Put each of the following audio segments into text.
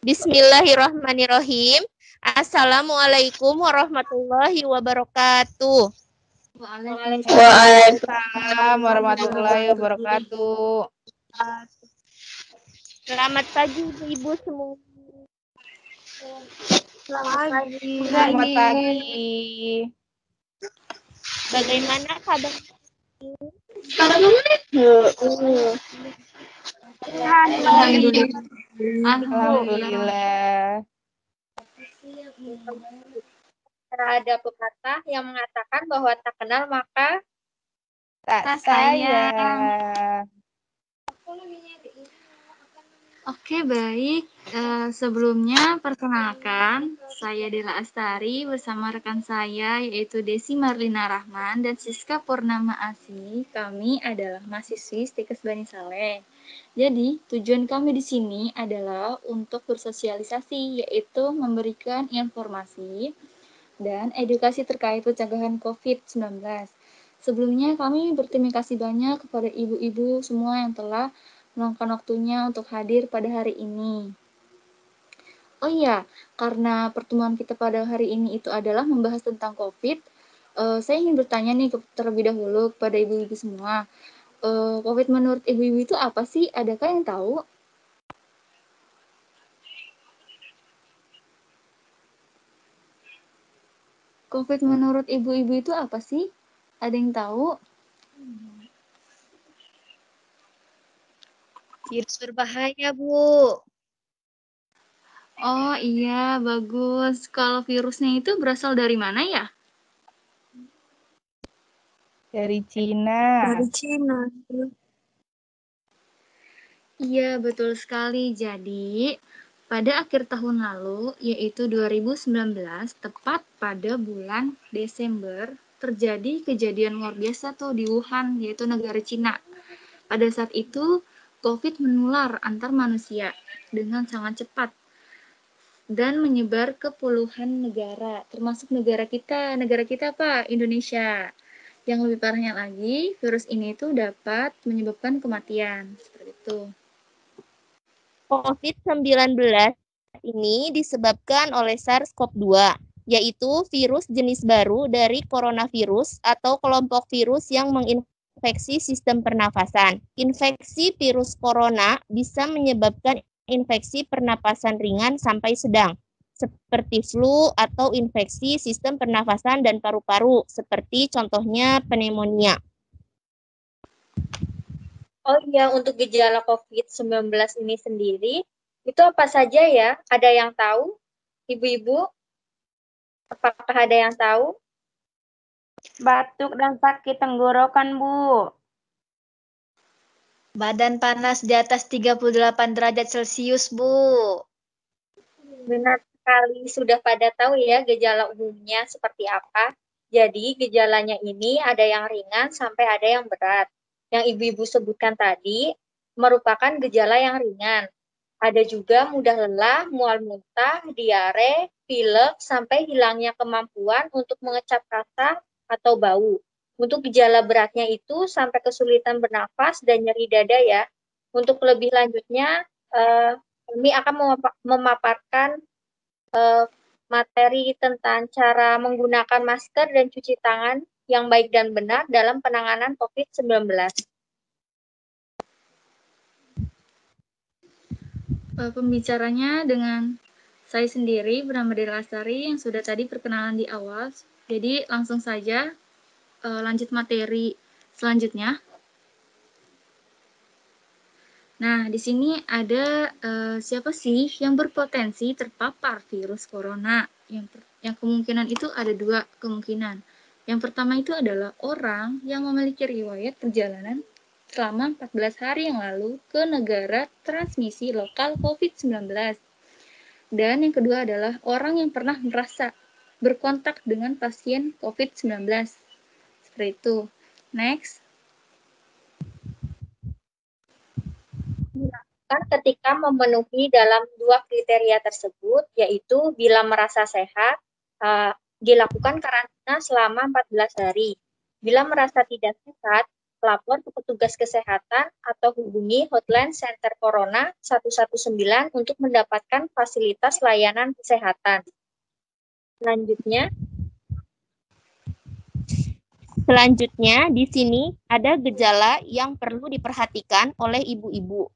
Bismillahirrahmanirrahim. Assalamualaikum warahmatullahi wabarakatuh. Waalaikumsalam warahmatullahi wabarakatuh. Selamat pagi Ibu-ibu semua. Selamat pagi. Bagaimana kabar? Alhamdulillah. Ada pepatah yang mengatakan bahwa tak kenal maka Tak sayang. Oke, baik. Sebelumnya, perkenalkan, saya Dela Astari bersama rekan saya, yaitu Desi Marlina Rahman dan Siska Purnama Asih. Kami adalah mahasiswi Stikes Bani Saleh. Jadi, tujuan kami di sini adalah untuk bersosialisasi, yaitu memberikan informasi dan edukasi terkait pencegahan COVID-19. Sebelumnya, kami berterima kasih banyak kepada ibu-ibu semua yang telah meluangkan waktunya untuk hadir pada hari ini. Oh iya, karena pertemuan kita pada hari ini itu adalah membahas tentang COVID, saya ingin bertanya nih terlebih dahulu kepada ibu-ibu semua. COVID menurut ibu-ibu itu apa sih? Adakah yang tahu? COVID menurut ibu-ibu itu apa sih? Ada yang tahu? virus berbahaya, Bu. Oh iya, bagus. Kalau virusnya itu berasal dari mana ya? Dari Cina. Cina. Iya, betul sekali. Jadi, pada akhir tahun lalu, yaitu 2019, tepat pada bulan Desember, terjadi kejadian luar biasa tuh di Wuhan, yaitu negara Cina. Pada saat itu, COVID menular antar manusia dengan sangat cepat dan menyebar ke puluhan negara, termasuk negara kita apa? Indonesia. Yang lebih parahnya lagi, virus ini tuh dapat menyebabkan kematian, seperti itu. COVID-19 ini disebabkan oleh SARS-CoV-2, yaitu virus jenis baru dari coronavirus atau kelompok virus yang menginfeksi sistem pernafasan. Infeksi virus corona bisa menyebabkan infeksi pernapasan ringan sampai sedang, seperti flu atau infeksi sistem pernafasan dan paru-paru, seperti contohnya pneumonia. Oh iya, untuk gejala COVID-19 ini sendiri, itu apa saja ya? Ada yang tahu? Ibu-ibu, apakah ada yang tahu? Batuk dan sakit tenggorokan, Bu. Badan panas di atas 38 derajat Celcius, Bu. Benar sekali, sudah pada tahu ya gejala umumnya seperti apa. Jadi gejalanya ini ada yang ringan sampai ada yang berat. Yang ibu-ibu sebutkan tadi merupakan gejala yang ringan. Ada juga mudah lelah, mual muntah, diare, pilek, sampai hilangnya kemampuan untuk mengecap rasa atau bau. Untuk gejala beratnya itu sampai kesulitan bernafas dan nyeri dada ya. Untuk lebih lanjutnya, kami akan memaparkan materi tentang cara menggunakan masker dan cuci tangan yang baik dan benar dalam penanganan COVID-19. Pembicaranya dengan saya sendiri bernama Dela Astari yang sudah tadi perkenalan di awal. Jadi langsung saja lanjut materi selanjutnya. Nah, di sini ada siapa sih yang berpotensi terpapar virus corona? Yang kemungkinan itu ada dua kemungkinan. Yang pertama itu adalah orang yang memiliki riwayat perjalanan selama 14 hari yang lalu ke negara transmisi lokal COVID-19. Dan yang kedua adalah orang yang pernah merasa berkontak dengan pasien COVID-19. Seperti itu. Next. Ketika memenuhi dalam dua kriteria tersebut, yaitu bila merasa sehat, dilakukan karantina selama 14 hari. Bila merasa tidak sehat, lapor ke petugas kesehatan atau hubungi hotline Center Corona 119 untuk mendapatkan fasilitas layanan kesehatan. Selanjutnya, di sini ada gejala yang perlu diperhatikan oleh ibu-ibu.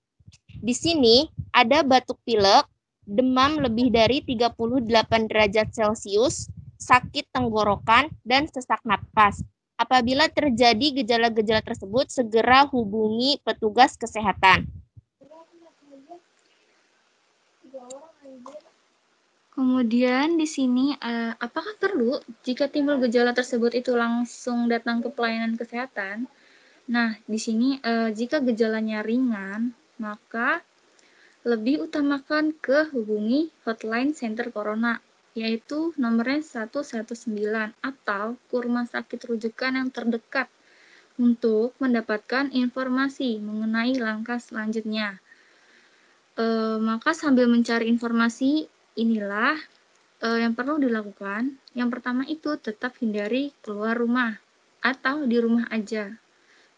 Di sini ada batuk pilek, demam lebih dari 38 derajat Celcius, sakit tenggorokan, dan sesak napas. Apabila terjadi gejala-gejala tersebut, segera hubungi petugas kesehatan. Kemudian di sini, apakah perlu jika timbul gejala tersebut itu langsung datang ke pelayanan kesehatan? Nah, di sini jika gejalanya ringan, maka lebih utamakan ke hubungi hotline Center Corona, yaitu nomornya 119 atau ke rumah sakit rujukan yang terdekat untuk mendapatkan informasi mengenai langkah selanjutnya. Maka sambil mencari informasi inilah yang perlu dilakukan. Yang pertama itu tetap hindari keluar rumah atau di rumah aja.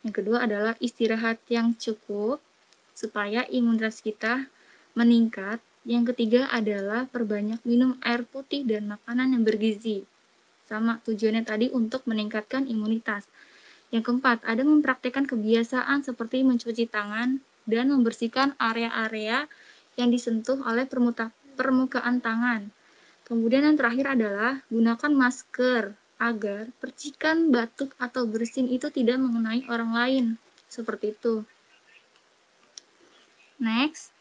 Yang kedua adalah istirahat yang cukup supaya imunitas kita meningkat. Yang ketiga adalah perbanyak minum air putih dan makanan yang bergizi. Sama tujuannya tadi untuk meningkatkan imunitas. Yang keempat, ada mempraktikkan kebiasaan seperti mencuci tangan dan membersihkan area-area yang disentuh oleh permukaan tangan. Kemudian yang terakhir adalah gunakan masker agar percikan batuk atau bersin itu tidak mengenai orang lain. Seperti itu. Next.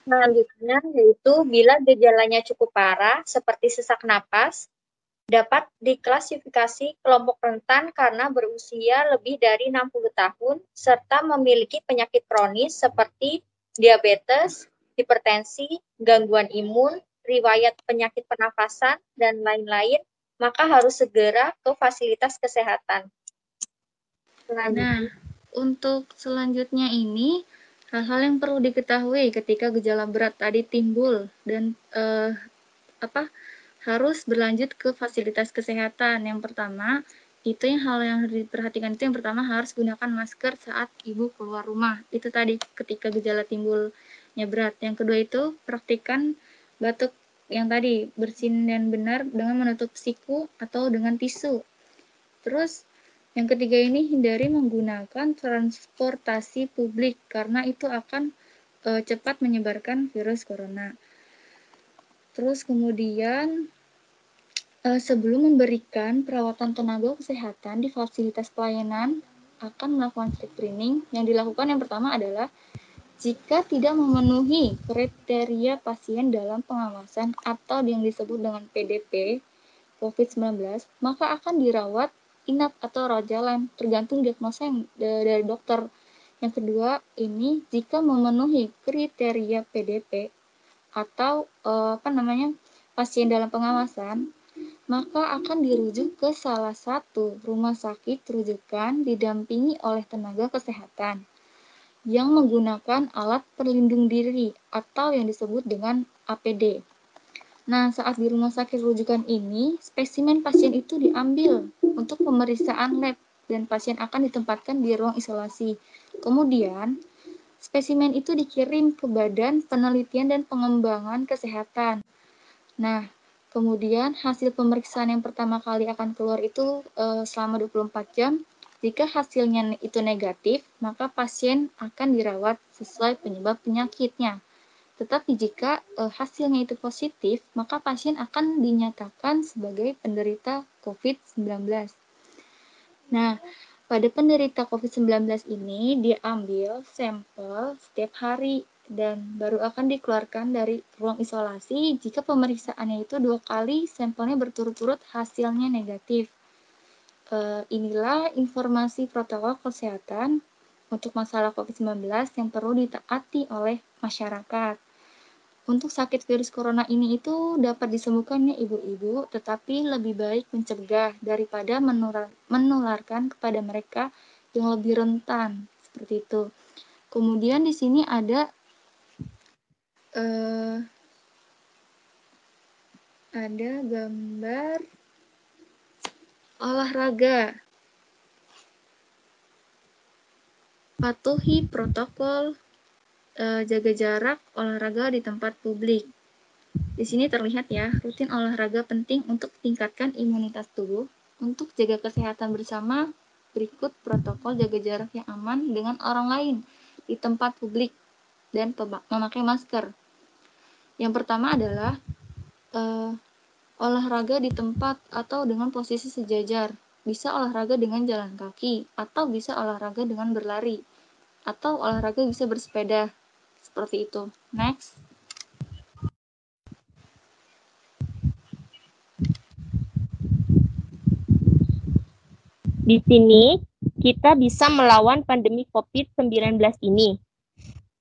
Selanjutnya yaitu bila gejalanya cukup parah seperti sesak napas, dapat diklasifikasi kelompok rentan karena berusia lebih dari 60 tahun serta memiliki penyakit kronis seperti diabetes, hipertensi, gangguan imun, riwayat penyakit pernafasan, dan lain-lain, maka harus segera ke fasilitas kesehatan. Nah, untuk selanjutnya ini, hal-hal yang perlu diketahui ketika gejala berat tadi timbul dan harus berlanjut ke fasilitas kesehatan. Yang pertama, hal yang harus diperhatikan itu yang pertama harus gunakan masker saat ibu keluar rumah. Itu tadi ketika gejala timbulnya berat. Yang kedua itu praktikkan batuk yang tadi bersin dan benar dengan menutup siku atau dengan tisu. Terus yang ketiga ini hindari menggunakan transportasi publik karena itu akan cepat menyebarkan virus corona. Terus kemudian sebelum memberikan perawatan tenaga kesehatan di fasilitas pelayanan akan melakukan screening. Yang dilakukan yang pertama adalah jika tidak memenuhi kriteria pasien dalam pengawasan atau yang disebut dengan PDP COVID-19, maka akan dirawat inap atau rawat jalan, tergantung diagnosa yang dari dokter. Yang kedua, ini jika memenuhi kriteria PDP atau pasien dalam pengawasan, maka akan dirujuk ke salah satu rumah sakit rujukan didampingi oleh tenaga kesehatan yang menggunakan alat pelindung diri atau yang disebut dengan APD. Nah, saat di rumah sakit rujukan ini, spesimen pasien itu diambil untuk pemeriksaan lab dan pasien akan ditempatkan di ruang isolasi. Kemudian, spesimen itu dikirim ke Badan Penelitian dan Pengembangan Kesehatan. Nah, kemudian hasil pemeriksaan yang pertama kali akan keluar itu selama 24 jam. Jika hasilnya itu negatif, maka pasien akan dirawat sesuai penyebab penyakitnya. Tetapi jika hasilnya itu positif, maka pasien akan dinyatakan sebagai penderita COVID-19. Nah, pada penderita COVID-19 ini diambil sampel setiap hari dan baru akan dikeluarkan dari ruang isolasi jika pemeriksaannya itu 2 kali sampelnya berturut-turut hasilnya negatif. Inilah informasi protokol kesehatan untuk masalah COVID-19 yang perlu ditaati oleh masyarakat. Untuk sakit virus corona ini itu dapat disembuhkan ya ibu-ibu, tetapi lebih baik mencegah daripada menularkan kepada mereka yang lebih rentan, seperti itu. Kemudian di sini ada gambar olahraga. Patuhi protokol jaga jarak olahraga di tempat publik. Di sini terlihat ya, rutin olahraga penting untuk tingkatkan imunitas tubuh. Untuk jaga kesehatan bersama, berikut protokol jaga jarak yang aman dengan orang lain di tempat publik dan memakai masker. Yang pertama adalah olahraga di tempat atau dengan posisi sejajar. Bisa olahraga dengan jalan kaki, atau bisa olahraga dengan berlari, atau olahraga bisa bersepeda. Seperti itu. Next. Di sini, kita bisa melawan pandemi COVID-19 ini.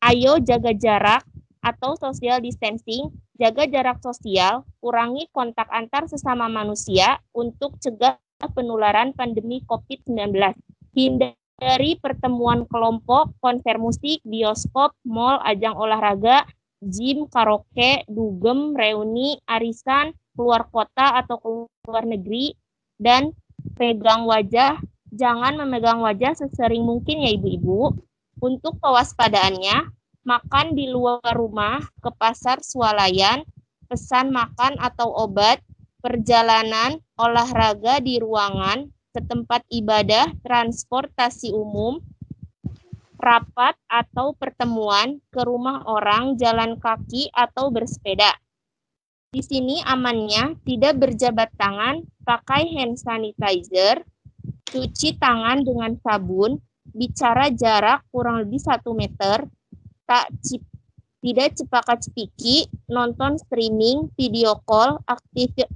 Ayo jaga jarak atau social distancing, jaga jarak sosial, kurangi kontak antar sesama manusia untuk cegah penularan pandemi COVID-19. Hindari pertemuan kelompok, konser musik, bioskop, mal, ajang olahraga, gym, karaoke, dugem, reuni, arisan, keluar kota atau keluar negeri, dan jangan memegang wajah sesering mungkin ya ibu-ibu. Untuk kewaspadaannya, makan di luar rumah, ke pasar swalayan, pesan makan atau obat, perjalanan, olahraga di ruangan, ke tempat ibadah, transportasi umum, rapat atau pertemuan, ke rumah orang, jalan kaki atau bersepeda. Di sini amannya tidak berjabat tangan, pakai hand sanitizer, cuci tangan dengan sabun, bicara jarak kurang lebih 1 meter, tidak cepaka-cepiki, nonton streaming, video call,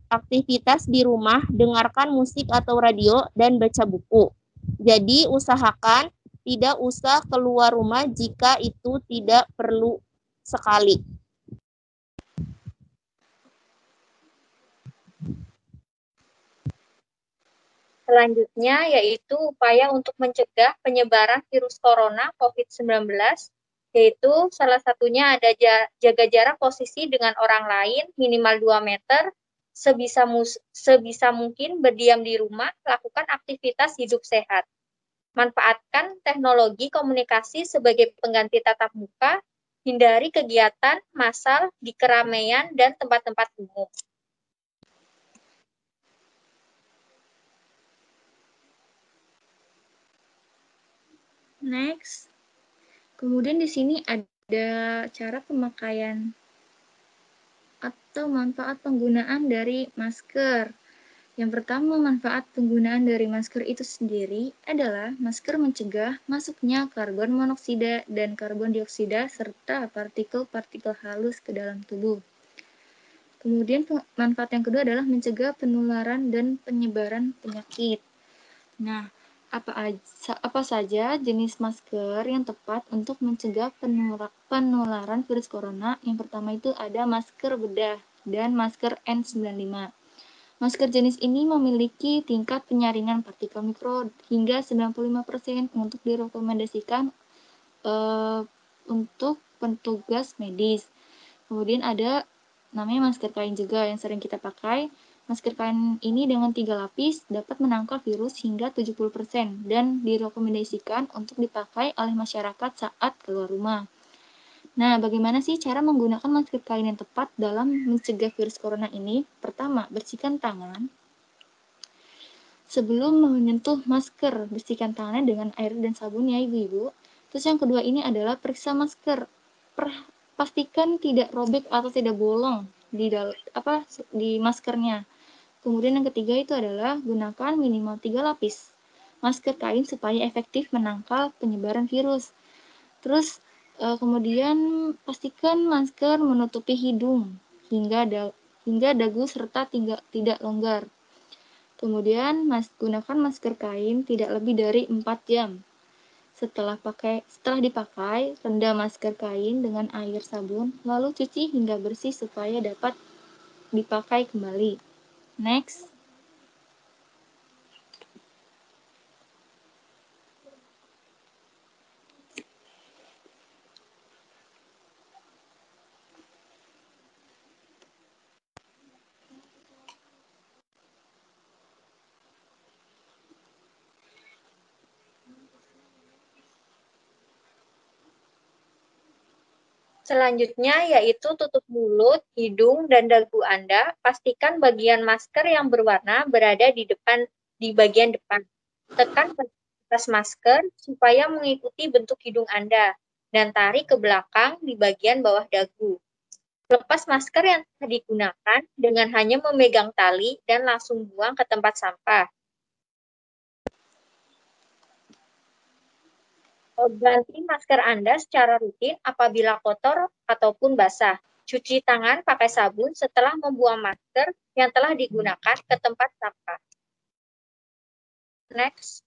aktivitas di rumah, dengarkan musik atau radio, dan baca buku. Jadi usahakan tidak usah keluar rumah jika itu tidak perlu sekali. Selanjutnya yaitu upaya untuk mencegah penyebaran virus corona COVID-19, yaitu salah satunya ada jaga jarak posisi dengan orang lain minimal 2 meter, sebisa mungkin berdiam di rumah, lakukan aktivitas hidup sehat. Manfaatkan teknologi komunikasi sebagai pengganti tatap muka, hindari kegiatan massal di keramaian dan tempat-tempat umum. Next. Kemudian di sini ada cara pemakaian atau manfaat penggunaan dari masker. Yang pertama, manfaat penggunaan dari masker itu sendiri adalah masker mencegah masuknya karbon monoksida dan karbon dioksida serta partikel-partikel halus ke dalam tubuh. Kemudian manfaat yang kedua adalah mencegah penularan dan penyebaran penyakit. Nah, apa saja jenis masker yang tepat untuk mencegah penularan virus corona? Yang pertama itu ada masker bedah dan masker N95. Masker jenis ini memiliki tingkat penyaringan partikel mikro hingga 95% untuk direkomendasikan untuk petugas medis. Kemudian ada namanya masker kain juga yang sering kita pakai. Masker kain ini dengan 3 lapis dapat menangkal virus hingga 70% dan direkomendasikan untuk dipakai oleh masyarakat saat keluar rumah. Nah, bagaimana sih cara menggunakan masker kain yang tepat dalam mencegah virus corona ini? Pertama, bersihkan tangan. Sebelum menyentuh masker, bersihkan tangannya dengan air dan sabun ya ibu-ibu. Terus yang kedua ini adalah periksa masker. Pastikan tidak robek atau tidak bolong di maskernya. Kemudian yang ketiga itu adalah gunakan minimal 3 lapis masker kain supaya efektif menangkal penyebaran virus. Terus kemudian pastikan masker menutupi hidung hingga dagu serta tidak longgar. Kemudian gunakan masker kain tidak lebih dari 4 jam. Setelah dipakai, rendam masker kain dengan air sabun, lalu cuci hingga bersih supaya dapat dipakai kembali. Next. Selanjutnya yaitu tutup mulut, hidung, dan dagu Anda. Pastikan bagian masker yang berwarna berada di bagian depan. Tekan atas masker supaya mengikuti bentuk hidung Anda dan tarik ke belakang di bagian bawah dagu. Lepas masker yang telah digunakan dengan hanya memegang tali dan langsung buang ke tempat sampah. Ganti masker Anda secara rutin apabila kotor ataupun basah. Cuci tangan pakai sabun setelah membuang masker yang telah digunakan ke tempat sampah. Next.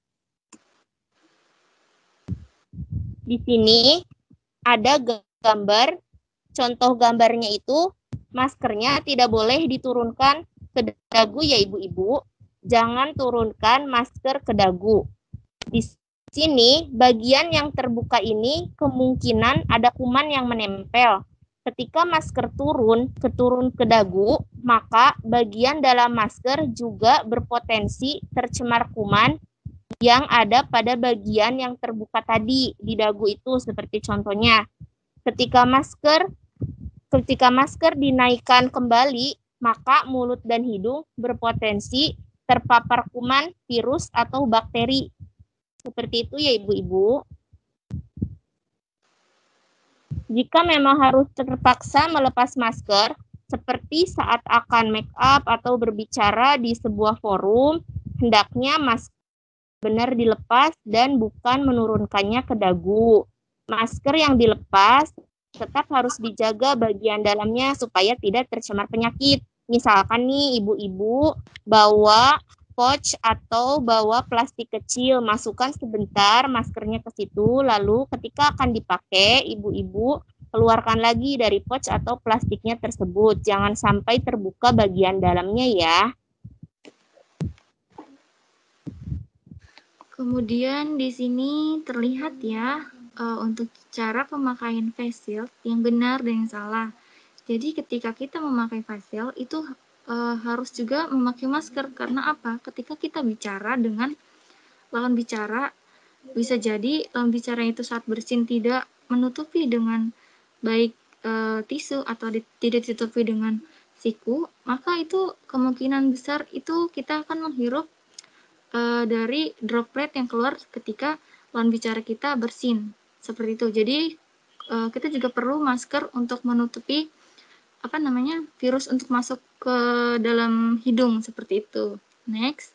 Di sini ada gambar, contoh gambarnya itu maskernya tidak boleh diturunkan ke dagu ya ibu-ibu. Jangan turunkan masker ke dagu. Di sini bagian yang terbuka ini kemungkinan ada kuman yang menempel. Ketika masker turun ke dagu, maka bagian dalam masker juga berpotensi tercemar kuman yang ada pada bagian yang terbuka tadi di dagu itu, seperti contohnya. Ketika masker dinaikkan kembali, maka mulut dan hidung berpotensi terpapar kuman, virus, atau bakteri. Seperti itu ya ibu-ibu. Jika memang harus terpaksa melepas masker, seperti saat akan make up atau berbicara di sebuah forum, hendaknya masker benar dilepas dan bukan menurunkannya ke dagu. Masker yang dilepas tetap harus dijaga bagian dalamnya supaya tidak tercemar penyakit. Misalkan nih ibu-ibu bawa pouch atau bawa plastik kecil, masukkan sebentar maskernya ke situ, lalu ketika akan dipakai, ibu-ibu keluarkan lagi dari pouch atau plastiknya tersebut. Jangan sampai terbuka bagian dalamnya ya. Kemudian di sini terlihat ya untuk cara pemakaian face shield yang benar dan yang salah. Jadi ketika kita memakai face shield itu harus juga memakai masker. Karena apa? Ketika kita bicara dengan lawan bicara, bisa jadi lawan bicara itu saat bersin tidak menutupi dengan baik tisu atau tidak ditutupi dengan siku, maka itu kemungkinan besar itu kita akan menghirup dari droplet yang keluar ketika lawan bicara kita bersin. Seperti itu. Jadi kita juga perlu masker untuk menutupi virus untuk masuk ke dalam hidung seperti itu. Next.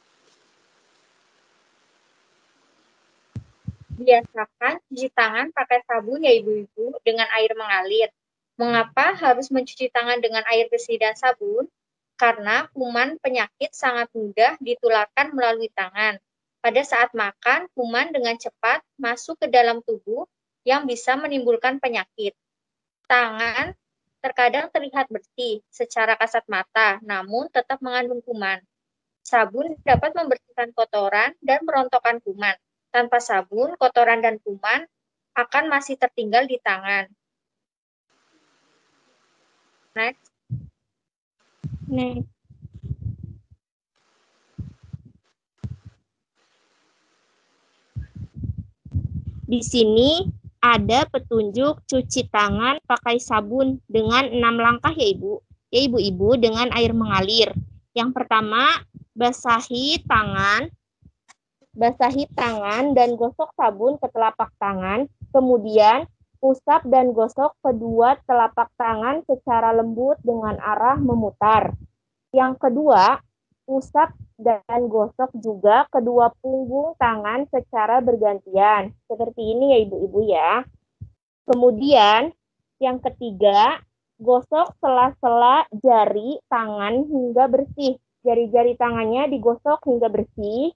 Biasakan cuci tangan pakai sabun ya ibu-ibu dengan air mengalir. Mengapa harus mencuci tangan dengan air bersih dan sabun? Karena kuman penyakit sangat mudah ditularkan melalui tangan. Pada saat makan, kuman dengan cepat masuk ke dalam tubuh yang bisa menimbulkan penyakit. Tangan terkadang terlihat bersih secara kasat mata, namun tetap mengandung kuman. Sabun dapat membersihkan kotoran dan merontokkan kuman. Tanpa sabun, kotoran dan kuman akan masih tertinggal di tangan. Next. Di sini ada petunjuk cuci tangan pakai sabun dengan 6 langkah ya Ibu. Ya Ibu-ibu dengan air mengalir. Yang pertama, basahi tangan dan gosok sabun ke telapak tangan. Kemudian usap dan gosok kedua telapak tangan secara lembut dengan arah memutar. Yang kedua, usap dan gosok juga kedua punggung tangan secara bergantian. Seperti ini ya ibu-ibu ya. Kemudian yang ketiga, gosok sela-sela jari tangan hingga bersih. Jari-jari tangannya digosok hingga bersih.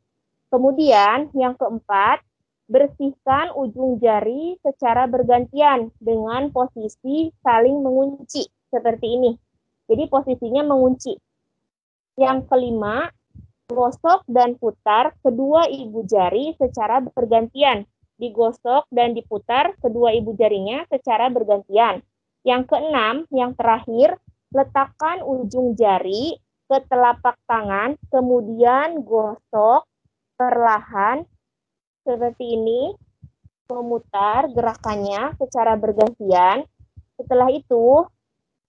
Kemudian yang keempat, bersihkan ujung jari secara bergantian dengan posisi saling mengunci. Seperti ini. Jadi posisinya mengunci. Yang kelima, gosok dan putar kedua ibu jari secara bergantian. Digosok dan diputar kedua ibu jarinya secara bergantian. Yang keenam, yang terakhir, letakkan ujung jari ke telapak tangan, kemudian gosok perlahan seperti ini, memutar gerakannya secara bergantian. Setelah itu,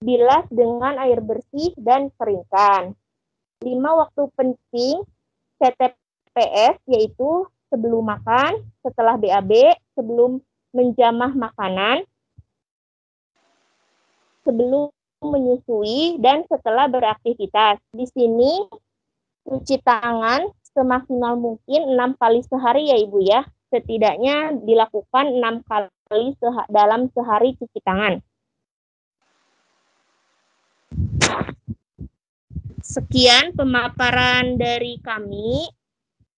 bilas dengan air bersih dan keringkan. 5 waktu penting CTPS yaitu sebelum makan, setelah BAB, sebelum menjamah makanan, sebelum menyusui, dan setelah beraktivitas. Di sini cuci tangan semaksimal mungkin 6 kali sehari ya Ibu ya. Setidaknya dilakukan 6 kali dalam sehari cuci tangan. Sekian pemaparan dari kami.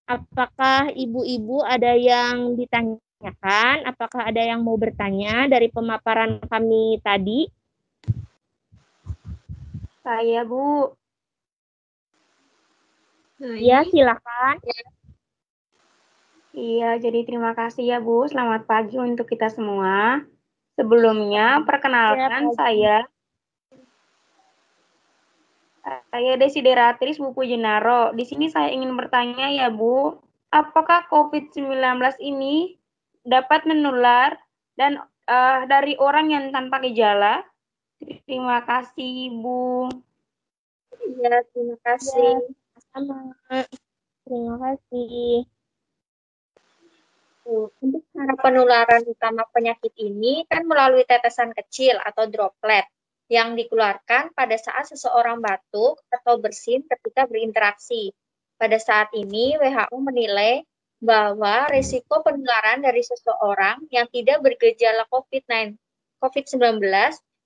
Apakah ibu-ibu ada yang ditanyakan? Apakah ada yang mau bertanya dari pemaparan kami tadi? Saya, Bu. Ya, silakan. Iya, jadi terima kasih ya, Bu. Selamat pagi untuk kita semua. Sebelumnya, perkenalkan saya Desideratrice Bu Pujenaro. Di sini saya ingin bertanya ya, Bu. Apakah COVID-19 ini dapat menular dan dari orang yang tanpa gejala? Terima kasih, Bu. Iya, terima kasih. Sama. Terima kasih. Untuk cara penularan utama penyakit ini kan melalui tetesan kecil atau droplet yang dikeluarkan pada saat seseorang batuk atau bersin ketika berinteraksi. Pada saat ini, WHO menilai bahwa risiko penularan dari seseorang yang tidak bergejala COVID-19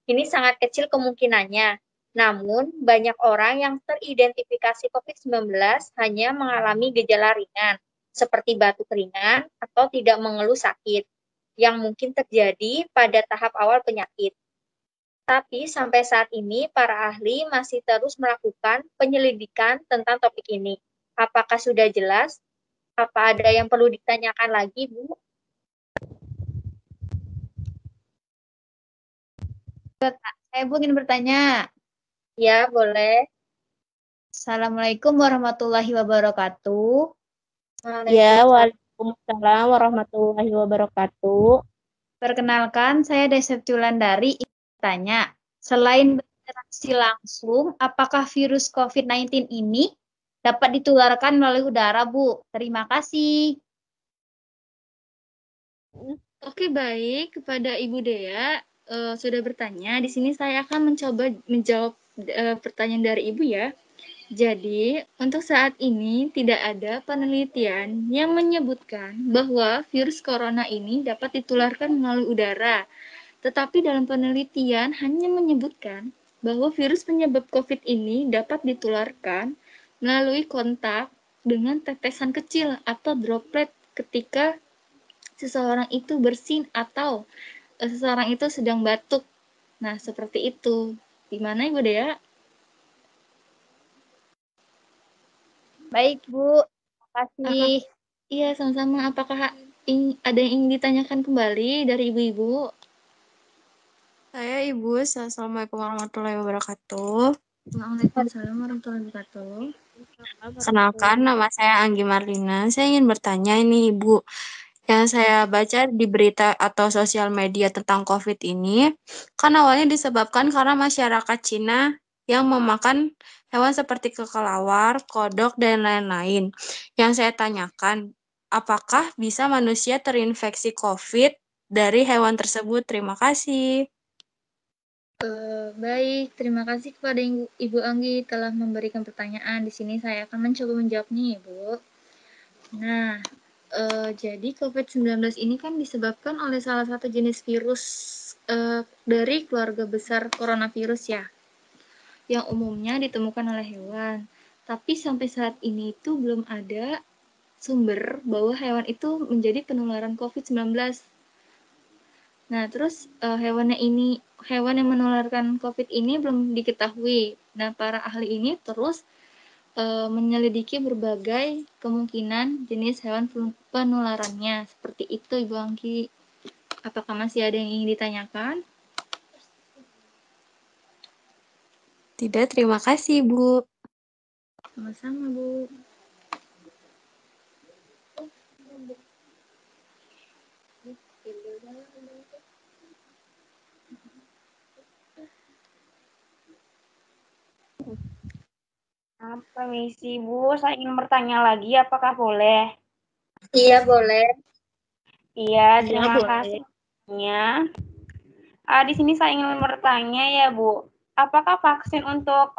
ini sangat kecil kemungkinannya. Namun, banyak orang yang teridentifikasi COVID-19 hanya mengalami gejala ringan, seperti batuk ringan atau tidak mengeluh sakit, yang mungkin terjadi pada tahap awal penyakit. Tapi sampai saat ini, para ahli masih terus melakukan penyelidikan tentang topik ini. Apakah sudah jelas? Apa ada yang perlu ditanyakan lagi, Bu? Saya Bu ingin bertanya. Ya, boleh. Assalamualaikum warahmatullahi wabarakatuh. Ya, waalaikumsalam warahmatullahi wabarakatuh. Perkenalkan, saya Desyep Wulandari ingin bertanya. Selain berinteraksi langsung, apakah virus COVID-19 ini dapat ditularkan melalui udara, Bu? Terima kasih. Oke, baik. Kepada Ibu Dea, sudah bertanya. Di sini saya akan mencoba menjawab pertanyaan dari Ibu ya. Jadi, untuk saat ini tidak ada penelitian yang menyebutkan bahwa virus corona ini dapat ditularkan melalui udara. Tetapi dalam penelitian hanya menyebutkan bahwa virus penyebab COVID ini dapat ditularkan melalui kontak dengan tetesan kecil atau droplet ketika seseorang itu bersin atau seseorang itu sedang batuk. Nah, seperti itu. Gimana Ibu Dea? Baik, Bu. Terima kasih. Iya, sama-sama. Apakah ada yang ingin ditanyakan kembali dari ibu-ibu? Saya Ibu, Assalamualaikum warahmatullahi wabarakatuh. Waalaikumsalam warahmatullahi wabarakatuh. Kenalkan, nama saya Anggi Marlina. Saya ingin bertanya ini Ibu, yang saya baca di berita atau sosial media tentang COVID ini, kan awalnya disebabkan karena masyarakat Cina yang memakan hewan seperti kelelawar, kodok, dan lain-lain. Yang saya tanyakan, apakah bisa manusia terinfeksi COVID dari hewan tersebut? Terima kasih. Baik, terima kasih kepada Ibu Anggi telah memberikan pertanyaan. Di sini saya akan mencoba menjawabnya, Ibu. Nah, jadi COVID-19 ini kan disebabkan oleh salah satu jenis virus dari keluarga besar coronavirus ya, yang umumnya ditemukan oleh hewan. Tapi sampai saat ini itu belum ada sumber bahwa hewan itu menjadi penularan COVID-19. Nah, terus hewan yang menularkan COVID ini belum diketahui. Nah, para ahli ini terus menyelidiki berbagai kemungkinan jenis hewan penularannya. Seperti itu, Ibu Anggi. Apakah masih ada yang ingin ditanyakan? Tidak, terima kasih, Bu. Sama-sama, Bu. Permisi Bu, saya ingin bertanya lagi, apakah boleh? Iya, boleh. Iya, Iya, terima boleh. kasih. Di sini saya ingin bertanya ya Bu, apakah vaksin untuk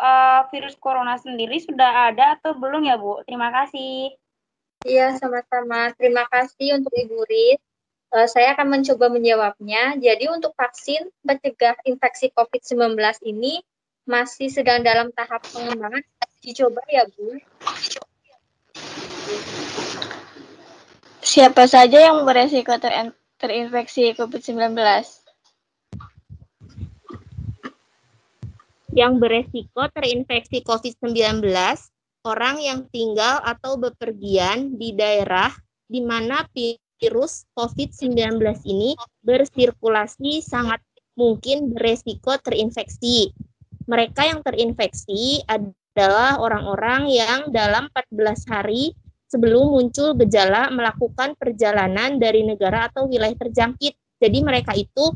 virus corona sendiri sudah ada atau belum ya Bu? Terima kasih. Iya, sama-sama. Terima kasih untuk Ibu Rit. Saya akan mencoba menjawabnya. Jadi untuk vaksin mencegah infeksi COVID-19 ini masih sedang dalam tahap pengembangan dicoba ya Bu. Siapa saja yang beresiko terinfeksi COVID-19? Yang beresiko terinfeksi COVID-19, orang yang tinggal atau bepergian di daerah di mana virus COVID-19 ini bersirkulasi sangat mungkin beresiko terinfeksi. Mereka yang terinfeksi adalah orang-orang yang dalam 14 hari sebelum muncul gejala melakukan perjalanan dari negara atau wilayah terjangkit. Jadi mereka itu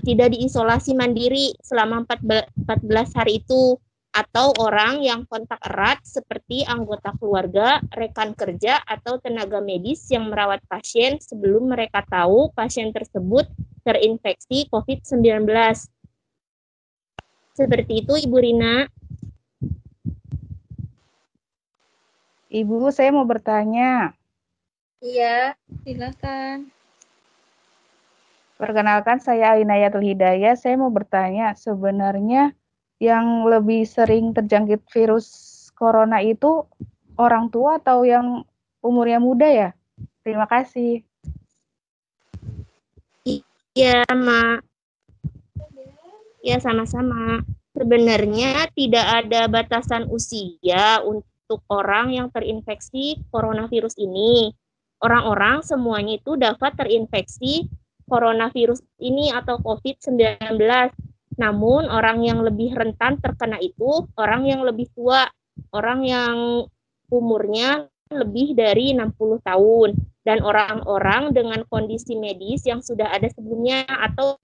tidak diisolasi mandiri selama 14 hari itu, atau orang yang kontak erat seperti anggota keluarga, rekan kerja, atau tenaga medis yang merawat pasien sebelum mereka tahu pasien tersebut terinfeksi COVID-19. Seperti itu, Ibu Rina. Ibu, saya mau bertanya. Iya, Silakan. Perkenalkan, saya Ainayatul Hidayah. Saya mau bertanya, sebenarnya yang lebih sering terjangkit virus corona itu orang tua atau yang umurnya muda ya? Terima kasih. Iya, Mak. Ya, sama-sama. Sebenarnya tidak ada batasan usia untuk orang yang terinfeksi coronavirus ini. Orang-orang semuanya itu dapat terinfeksi coronavirus ini atau COVID-19. Namun orang yang lebih rentan terkena itu orang yang lebih tua, orang yang umurnya lebih dari 60 tahun, dan orang-orang dengan kondisi medis yang sudah ada sebelumnya atau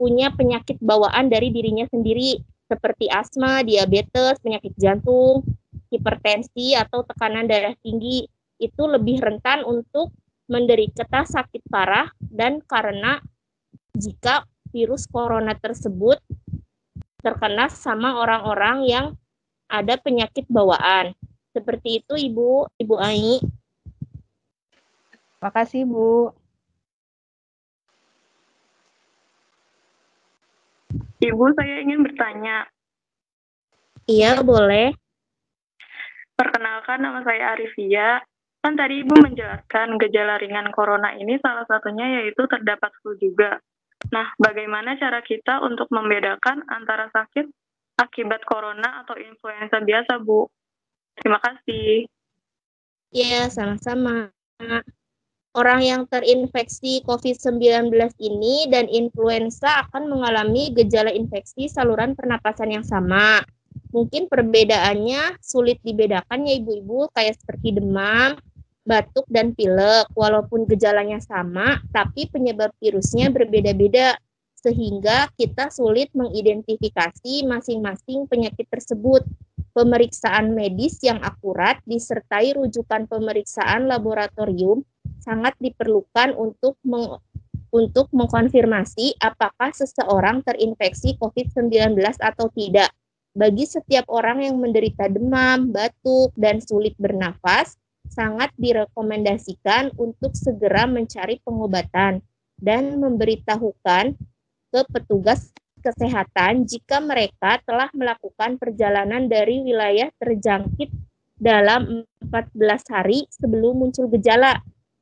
punya penyakit bawaan dari dirinya sendiri, seperti asma, diabetes, penyakit jantung, hipertensi, atau tekanan darah tinggi, itu lebih rentan untuk menderita sakit parah, dan karena jika virus corona tersebut terkena sama orang-orang yang ada penyakit bawaan. Seperti itu, Ibu Ai. Makasih, Bu. Ibu, saya ingin bertanya. Iya, boleh. Perkenalkan, nama saya Arifia. Kan tadi Ibu menjelaskan gejala ringan corona ini salah satunya yaitu terdapat flu juga. Nah, bagaimana cara kita untuk membedakan antara sakit akibat corona atau influenza biasa, Bu? Terima kasih. Ya, sama-sama. Orang yang terinfeksi COVID-19 ini dan influenza akan mengalami gejala infeksi saluran pernapasan yang sama. Mungkin perbedaannya sulit dibedakan ya Ibu-Ibu, kayak seperti demam, batuk, dan pilek. Walaupun gejalanya sama, tapi penyebab virusnya berbeda-beda, sehingga kita sulit mengidentifikasi masing-masing penyakit tersebut. Pemeriksaan medis yang akurat disertai rujukan pemeriksaan laboratorium sangat diperlukan untuk mengkonfirmasi apakah seseorang terinfeksi COVID-19 atau tidak. Bagi setiap orang yang menderita demam, batuk, dan sulit bernafas, sangat direkomendasikan untuk segera mencari pengobatan dan memberitahukan ke petugas kesehatan jika mereka telah melakukan perjalanan dari wilayah terjangkit dalam 14 hari sebelum muncul gejala,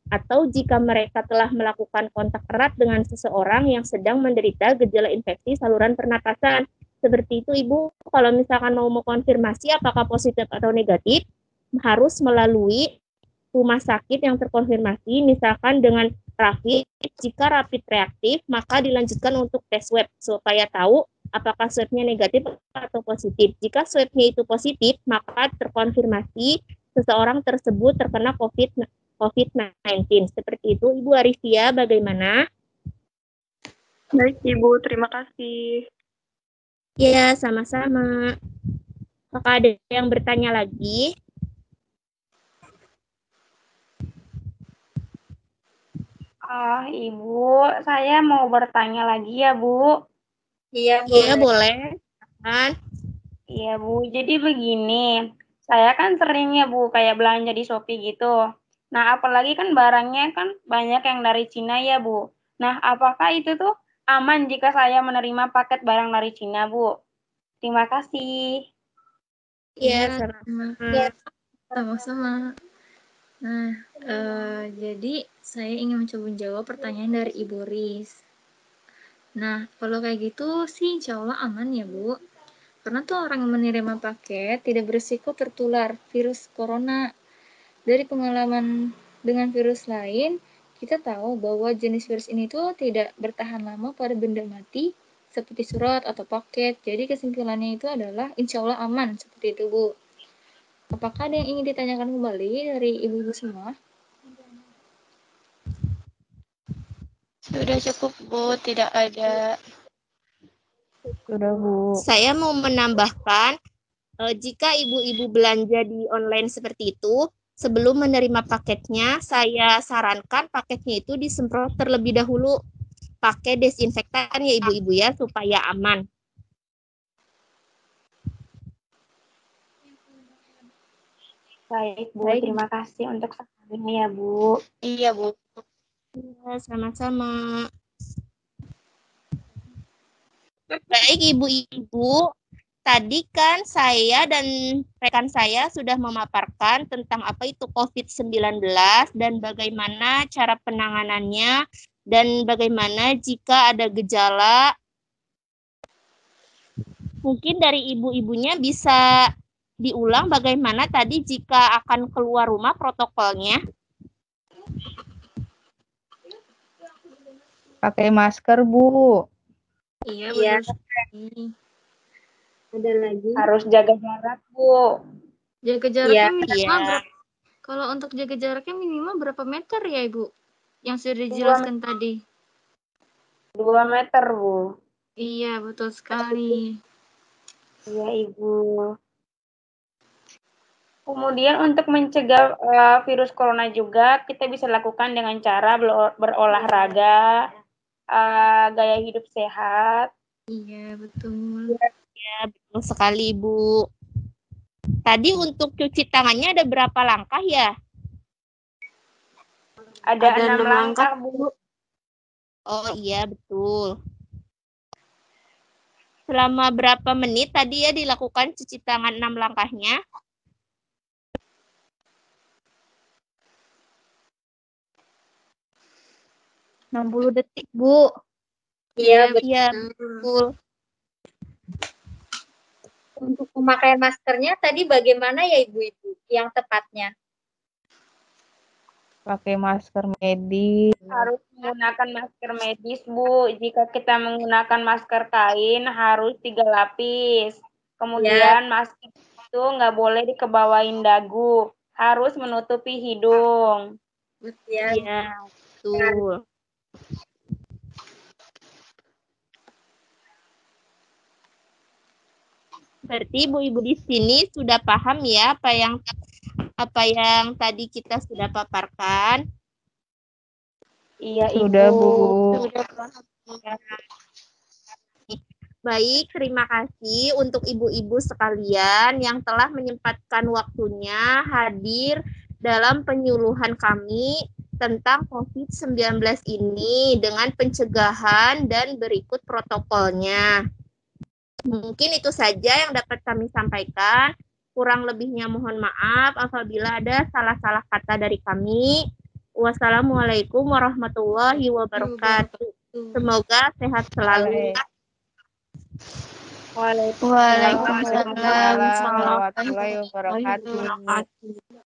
atau jika mereka telah melakukan kontak erat dengan seseorang yang sedang menderita gejala infeksi saluran pernapasan. Seperti itu, Ibu. Kalau misalkan mau konfirmasi apakah positif atau negatif, harus melalui rumah sakit yang terkonfirmasi, misalkan dengan rapid. Jika rapid reaktif, maka dilanjutkan untuk tes swab supaya tahu apakah swabnya negatif atau positif. Jika swabnya itu positif, maka terkonfirmasi seseorang tersebut terkena COVID-19. Seperti itu, Ibu Arifia, bagaimana? Baik, Ibu. Terima kasih. Ya, sama-sama. Apakah ada yang bertanya lagi? Ibu, saya mau bertanya lagi ya, Bu. Iya, Iya, boleh. boleh. Kan? Iya, Bu. Jadi begini, saya kan sering ya, Bu, kayak belanja di Shopee gitu. Nah, apalagi kan barangnya kan banyak yang dari Cina ya, Bu. Nah, apakah itu tuh aman jika saya menerima paket barang dari Cina, Bu? Terima kasih. Iya, Iya. Sama-sama. Nah, jadi saya ingin mencoba menjawab pertanyaan dari Ibu Riz. Nah, kalau kayak gitu sih insya Allah aman ya, Bu. Karena tuh orang yang menerima paket tidak berisiko tertular virus corona. Dari pengalaman dengan virus lain, kita tahu bahwa jenis virus ini tuh tidak bertahan lama pada benda mati seperti surat atau paket. Jadi kesimpulannya itu adalah insya Allah aman seperti itu, Bu. Apakah ada yang ingin ditanyakan kembali dari ibu-ibu semua? Sudah cukup, Bu. Tidak ada. Sudah, Bu. Saya mau menambahkan, jika ibu-ibu belanja di online seperti itu, sebelum menerima paketnya, saya sarankan paketnya itu disemprot terlebih dahulu. Pakai desinfektan ya ibu-ibu ya, supaya aman. Baik, Bu. Baik. Terima kasih untuk sarannya ya, Bu. Iya, Bu. Ya, sama-sama. Baik ibu-ibu, tadi kan saya dan rekan saya sudah memaparkan tentang apa itu COVID-19 dan bagaimana cara penanganannya dan bagaimana jika ada gejala. Mungkin dari ibu-ibunya bisa diulang bagaimana tadi jika akan keluar rumah protokolnya. Pakai masker, Bu. Iya, Iya. betul sekali. Ada lagi? Harus jaga jarak, Bu. Jaga jaraknya Iya. minimal Iya. berapa? Kalau untuk jaga jaraknya minimal berapa meter ya, Ibu? Yang sudah 2 dijelaskan tadi. 2 meter, Bu. Iya, betul sekali. Iya, Ibu. Kemudian untuk mencegah virus corona juga kita bisa lakukan dengan cara berolahraga, gaya hidup sehat. Iya, betul. Ya, betul sekali Ibu. Tadi untuk cuci tangannya ada berapa langkah ya? Ada 6 langkah, Bu. Oh iya, betul. Selama berapa menit tadi ya dilakukan cuci tangan 6 langkahnya? Puluh detik, Bu. Iya, Iya, betul. betul. Untuk pemakaian maskernya tadi bagaimana ya Ibu-ibu yang tepatnya? Pakai masker medis. Harus menggunakan masker medis, Bu. Jika kita menggunakan masker kain harus 3 lapis. Kemudian masker itu nggak boleh dikebawain dagu, harus menutupi hidung. Ya. Iya, betul. Berarti ibu-ibu di sini sudah paham ya apa yang tadi kita sudah paparkan. Iya, Sudah, Ibu. Bu. Sudah paham. Baik, terima kasih untuk ibu-ibu sekalian yang telah menyempatkan waktunya hadir dalam penyuluhan kami tentang COVID-19 ini dengan pencegahan dan berikut protokolnya. Mungkin itu saja yang dapat kami sampaikan. Kurang lebihnya mohon maaf apabila ada salah-salah kata dari kami. Wassalamualaikum warahmatullahi wabarakatuh. Semoga sehat selalu. Waalaikumsalam Waalaikumsalam warahmatullahi wabarakatuh.